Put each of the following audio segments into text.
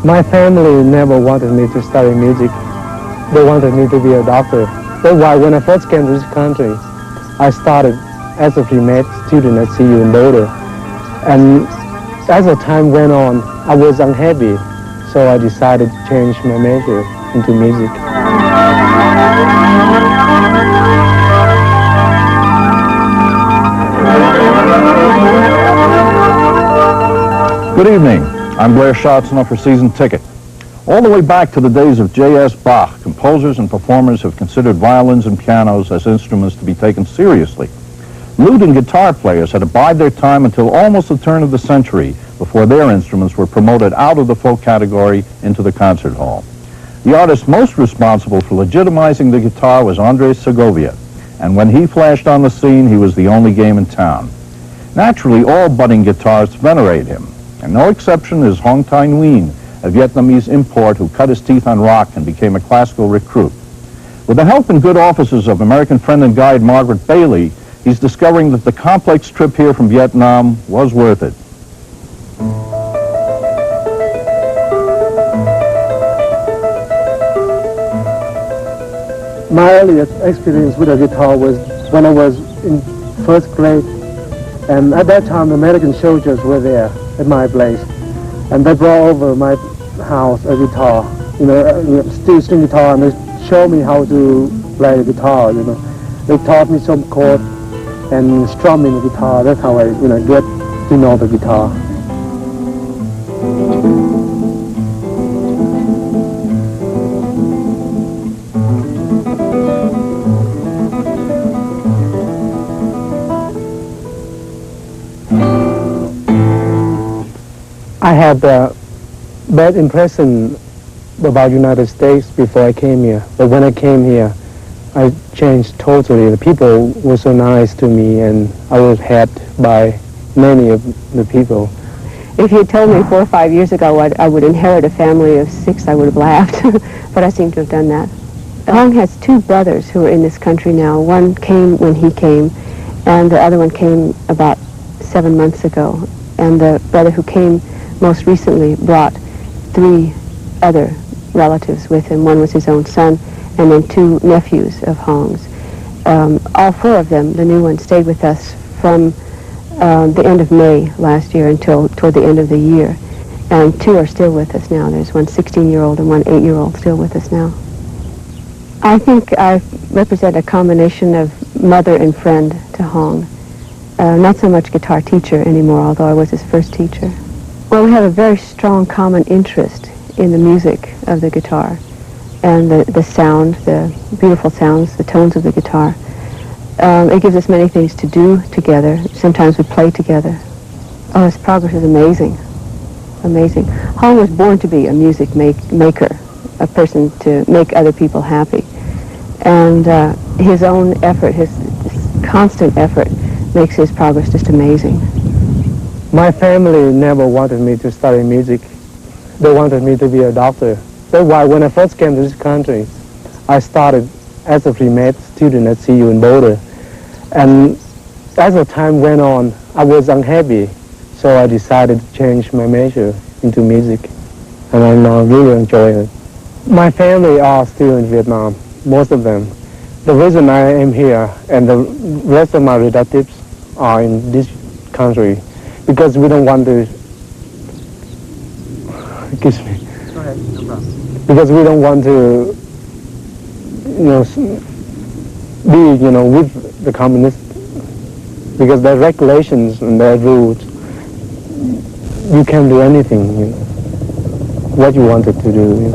My family never wanted me to study music. They wanted me to be a doctor. That's why when I first came to this country, I started as a pre-med student at CU in Boulder. And as the time went on, I was unhappy, so I decided to change my major into music. Good evening. I'm Blair Schatzner for Season Ticket. All the way back to the days of J.S. Bach, composers and performers have considered violins and pianos as instruments to be taken seriously. Lute and guitar players had to bide their time until almost the turn of the century before their instruments were promoted out of the folk category into the concert hall. The artist most responsible for legitimizing the guitar was Andres Segovia, and when he flashed on the scene, he was the only game in town. Naturally, all budding guitarists venerate him, and no exception is Hong Tai Nguyen, a Vietnamese import who cut his teeth on rock and became a classical recruit. With the help and good offices of American friend and guide Margaret Bailey, he's discovering that the complex trip here from Vietnam was worth it. My earliest experience with the guitar was when I was in first grade. And at that time, the American soldiers were there at my place. And they brought over my house a guitar, steel string guitar, and they showed me how to play the guitar, They taught me some chords and strumming the guitar. That's how I, get to know the guitar. I had a bad impression about United States before I came here. But when I came here, I changed totally. The people were so nice to me, and I was helped by many of the people. If you had told me 4 or 5 years ago I would inherit a family of 6, I would have laughed. But I seem to have done that. Hong has 2 brothers who are in this country now. One came when he came, and the other one came about 7 months ago. And the brother who came most recently brought 3 other relatives with him. One was his own son, and then 2 nephews of Hong's. All 4 of them, the new one, stayed with us from the end of May last year until toward the end of the year. And 2 are still with us now. There's one 16-year-old and one 8-year-old still with us now. I think I represent a combination of mother and friend to Hong. Not so much guitar teacher anymore, although I was his first teacher. Well, we have a very strong common interest in the music of the guitar and the sound, the beautiful sounds, the tones of the guitar. It gives us many things to do together. Sometimes we play together. Oh, his progress is amazing. Amazing. Hong was born to be a music maker, a person to make other people happy. And his own effort, his constant effort, makes his progress just amazing. My family never wanted me to study music. They wanted me to be a doctor. That's why when I first came to this country, I started as a pre-med student at CU in Boulder. And as the time went on, I was unhappy, so I decided to change my major into music. And I'm now really enjoying it. My family are still in Vietnam, most of them. The reason I am here and the rest of my relatives are in this country because we don't want to, excuse me. Go ahead, no problem. Because we don't want to, be, with the communists, because their regulations and their rules, you can't do anything, what you wanted to do.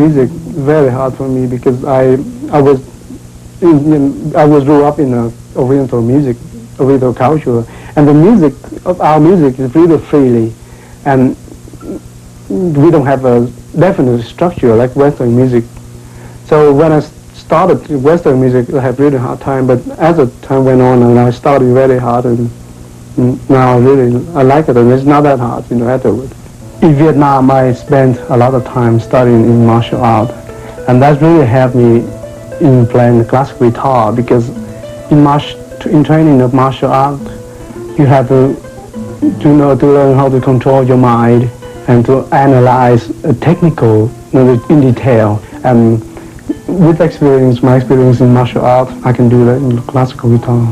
music very hard for me because I was grew up in Oriental music, Oriental culture, and the music of our music is really freely, and we don't have a definite structure like Western music. So when I started Western music, I had really hard time. But as the time went on, and I studied very hard, and now I like it, and it's not that hard, afterward. In Vietnam, I spent a lot of time studying in martial art, and that really helped me in playing classical guitar, because in training of martial art, you have to learn how to control your mind and to analyze technical in detail. And with my experience in martial art, I can do that in classical guitar.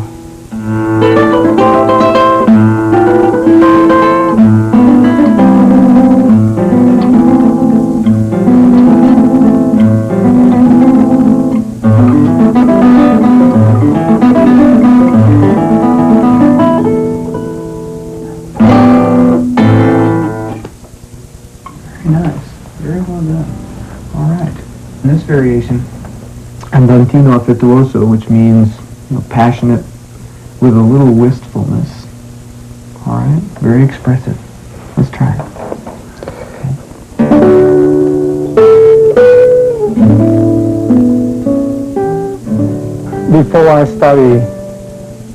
Variation, andantino affettuoso, which means passionate with a little wistfulness. All right, very expressive. Let's try it. Before I studied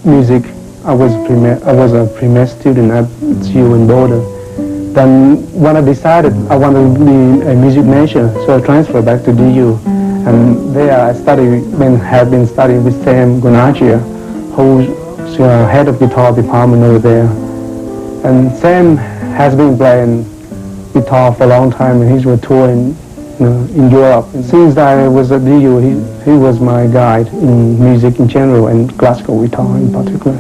music, I was a pre-med student at CU in Boulder. Then when I decided I wanted to be a music major, so I transferred back to DU. And there I have been studying with Sam Gonachia, who's head of guitar department over there. And Sam has been playing guitar for a long time, and he's touring in Europe. And since I was at DU, he was my guide in music in general and classical guitar in particular.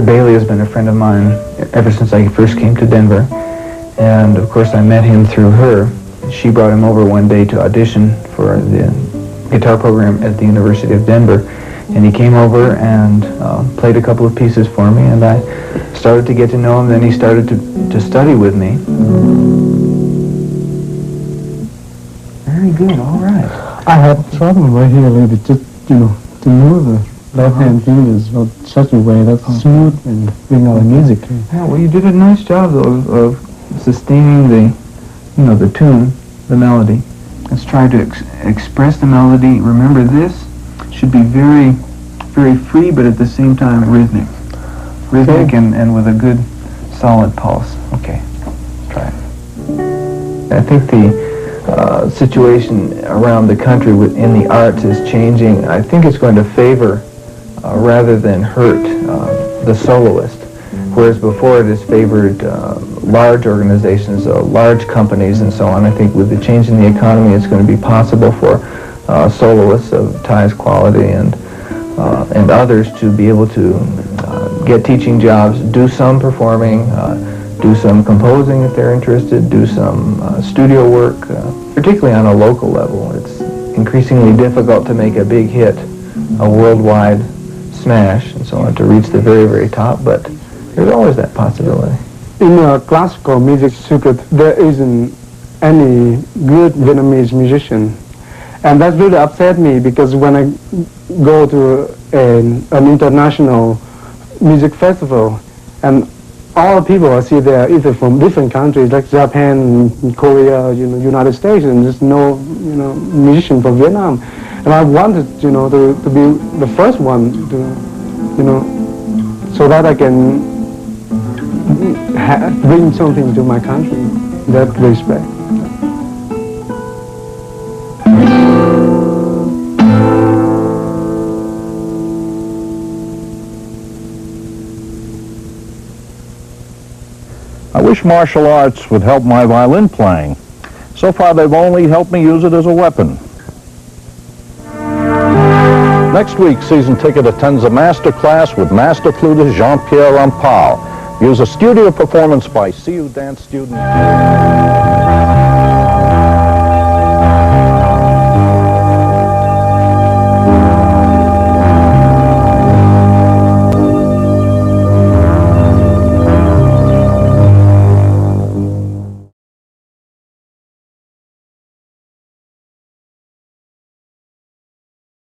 Bailey has been a friend of mine ever since I first came to Denver, and of course I met him through her. She brought him over one day to audition for the guitar program at the University of Denver, and he came over and played a couple of pieces for me, and I started to get to know him. Then he started to study with me. Very good, all right. I had trouble right here a little bit, just to move the left-hand fingers in such a way that's smooth and bring out the music. Yeah, well, you did a nice job, though, of sustaining the tune, the melody. Let's try to express the melody. Remember, this should be very, very free, but at the same time rhythmic. Rhythmic and with a good, solid pulse. Okay, let's try it. I think the situation around the country in the arts is changing. I think it's going to favor rather than hurt the soloist, whereas before it has favored large organizations, large companies and so on. I think with the change in the economy, it's going to be possible for soloists of Ty's quality and others to be able to get teaching jobs, do some performing, do some composing if they're interested, do some studio work, particularly on a local level. It's increasingly difficult to make a big hit, a worldwide smash and so on, to reach the very, very top, but there's always that possibility. In a classical music circuit, there isn't any good Vietnamese musician, and that really upset me, because when I go to an international music festival, and all the people I see there either from different countries like Japan, Korea, United States, and there's no musician from Vietnam. And I wanted, to be the first one to, so that I can bring something to my country in that respect. I wish martial arts would help my violin playing. So far, they've only helped me use it as a weapon. Next week, Season Ticket attends a master class with master flutist Jean-Pierre Rampal. Here's a studio performance by CU dance student